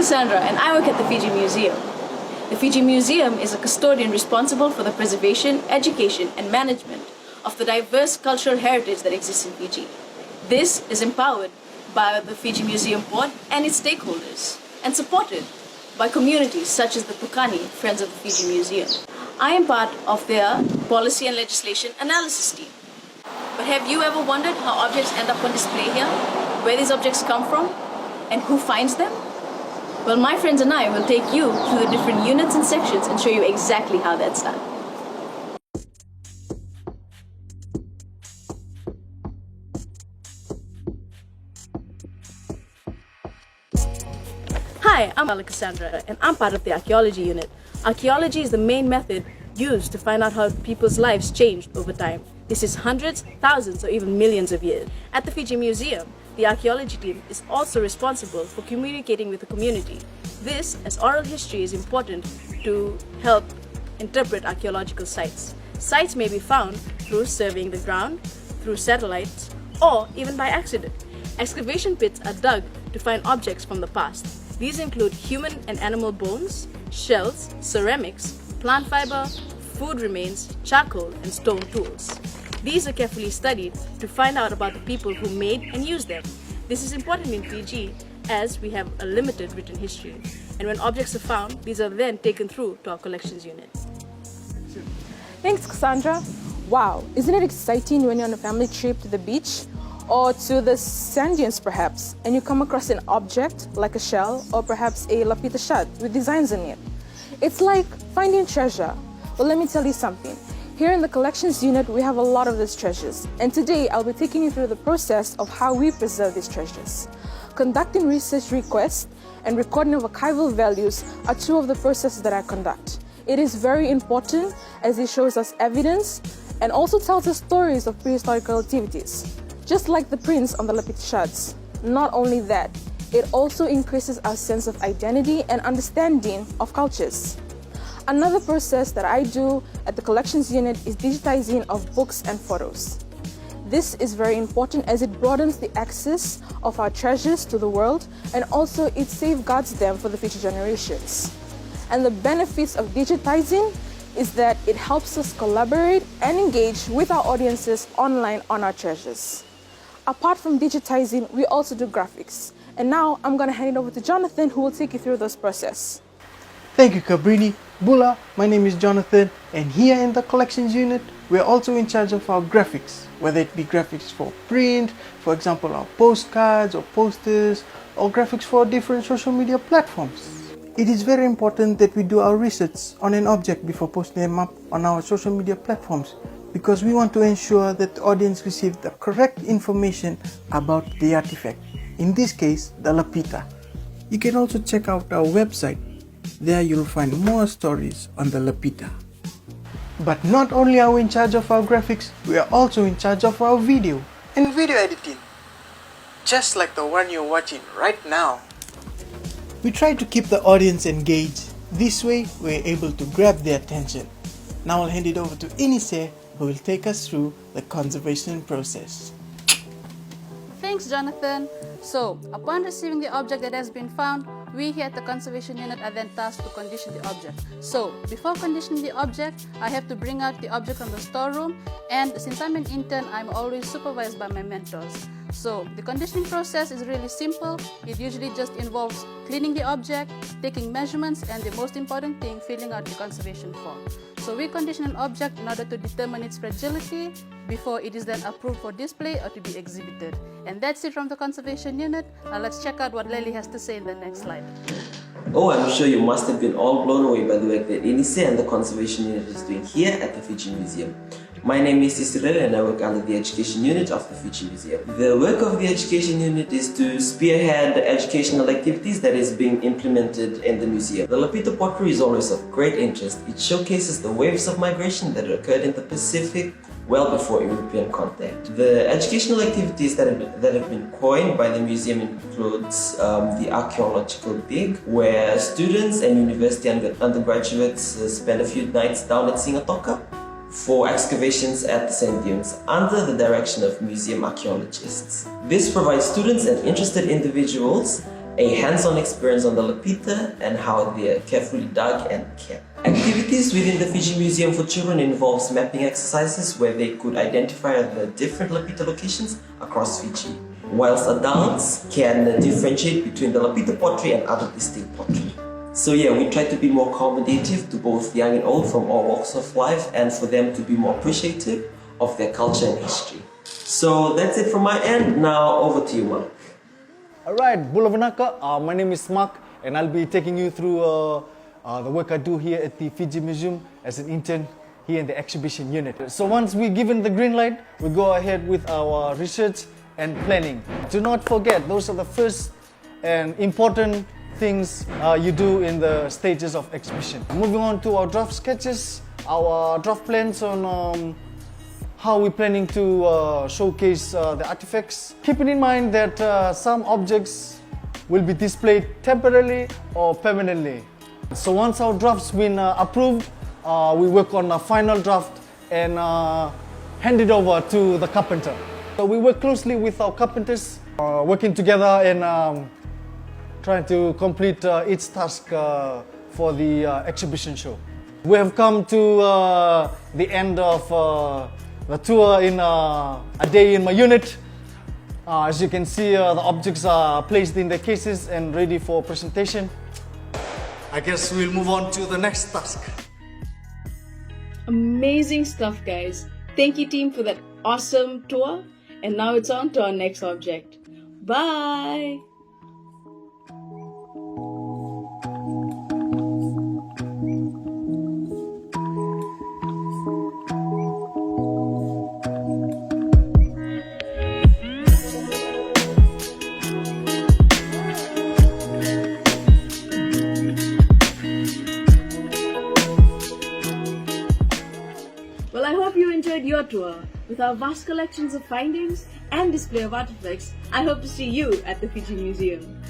Cassandra, and I work at the Fiji Museum. The Fiji Museum is a custodian responsible for the preservation, education, and management of the diverse cultural heritage that exists in Fiji. This is empowered by the Fiji Museum Board and its stakeholders, and supported by communities such as the Pukani Friends of the Fiji Museum. I am part of their policy and legislation analysis team. But have you ever wondered how objects end up on display here? Where these objects come from? And who finds them? Well, my friends and I will take you through the different units and sections and show you exactly how that's done. Hi, I'm Cassandra, and I'm part of the Archaeology unit. Archaeology is the main method used to find out how people's lives changed over time. This is hundreds, thousands, or even millions of years. At the Fiji Museum, the archaeology team is also responsible for communicating with the community. This, as oral history, is important to help interpret archaeological sites. Sites may be found through surveying the ground, through satellites, or even by accident. Excavation pits are dug to find objects from the past. These include human and animal bones, shells, ceramics, plant fiber, food remains, charcoal, and stone tools. These are carefully studied to find out about the people who made and used them. This is important in Fiji as we have a limited written history. And when objects are found, these are then taken through to our collections unit. Thanks, Cassandra. Wow, isn't it exciting when you're on a family trip to the beach or to the sand dunes perhaps, and you come across an object like a shell or perhaps a lapita shad with designs on it? It's like finding treasure. Well, let me tell you something. Here in the collections unit, we have a lot of these treasures, and today I'll be taking you through the process of how we preserve these treasures. Conducting research requests and recording of archival values are two of the processes that I conduct. It is very important as it shows us evidence and also tells us stories of prehistorical activities, just like the prints on the lapita shads. Not only that, it also increases our sense of identity and understanding of cultures. Another process that I do at the collections unit is digitizing of books and photos. This is very important as it broadens the access of our treasures to the world, and also it safeguards them for the future generations. And the benefits of digitizing is that it helps us collaborate and engage with our audiences online on our treasures. Apart from digitizing, we also do graphics. And now I'm going to hand it over to Jonathan, who will take you through this process. Thank you, Kabrini. Bula, my name is Jonathan, and here in the collections unit, we are also in charge of our graphics, whether it be graphics for print, for example, our postcards or posters, or graphics for different social media platforms. It is very important that we do our research on an object before posting them up on our social media platforms, because we want to ensure that the audience receive the correct information about the artifact, in this case, the lapita. You can also check out our website. There you'll find more stories on the lapita. But not only are we in charge of our graphics, we are also in charge of our video and video editing, just like the one you're watching right now. We try to keep the audience engaged. This way, we're able to grab their attention. Now I'll hand it over to Inise, who will take us through the conservation process. Thanks, Jonathan. So, upon receiving the object that has been found, we here at the conservation unit are then tasked to condition the object. So, before conditioning the object, I have to bring out the object from the storeroom, and since I'm an intern, I'm always supervised by my mentors. So, the conditioning process is really simple. It usually just involves cleaning the object, taking measurements, and the most important thing, filling out the conservation form. So, we condition an object in order to determine its fragility before it is then approved for display or to be exhibited. And that's it from the conservation unit. Now let's check out what Lely has to say in the next slide. Oh, I'm sure you must have been all blown away by the work that Inise and the conservation unit is doing here at the Fiji Museum. My name is Cicero and I work under the education unit of the Fiji Museum. The work of the education unit is to spearhead educational activities that is being implemented in the museum. The lapita pottery is always of great interest. It showcases the waves of migration that occurred in the Pacific well before European contact. The educational activities that have been coined by the museum includes the archaeological dig, where students and university undergraduates spend a few nights down at Singatoka for excavations at the sand dunes under the direction of museum archaeologists. This provides students and interested individuals a hands-on experience on the lapita and how they are carefully dug and kept. Activities within the Fiji Museum for Children involves mapping exercises where they could identify the different lapita locations across Fiji, whilst adults can differentiate between the lapita pottery and other distinct pottery. So yeah, we try to be more accommodative to both young and old from all walks of life and for them to be more appreciative of their culture and history. So that's it from my end. Now over to you, Mark. Alright, Bula Vanaka, my name is Mark and I'll be taking you through the work I do here at the Fiji Museum as an intern here in the exhibition unit. So once we're given the green light, we go ahead with our research and planning. Do not forget, those are the first and important things you do in the stages of exhibition. Moving on to our draft sketches, our draft plans on how we're planning to showcase the artifacts. Keeping in mind that some objects will be displayed temporarily or permanently. So once our draft's been approved, we work on a final draft and hand it over to the carpenter. So we work closely with our carpenters, working together and trying to complete each task for the exhibition show. We have come to the end of the tour in a day in my unit. As you can see, the objects are placed in their cases and ready for presentation. I guess we'll move on to the next task. Amazing stuff, guys. Thank you, team, for that awesome tour. And now it's on to our next object. Bye! Well, I hope you enjoyed your tour. With our vast collections of findings and display of artifacts, I hope to see you at the Fiji Museum.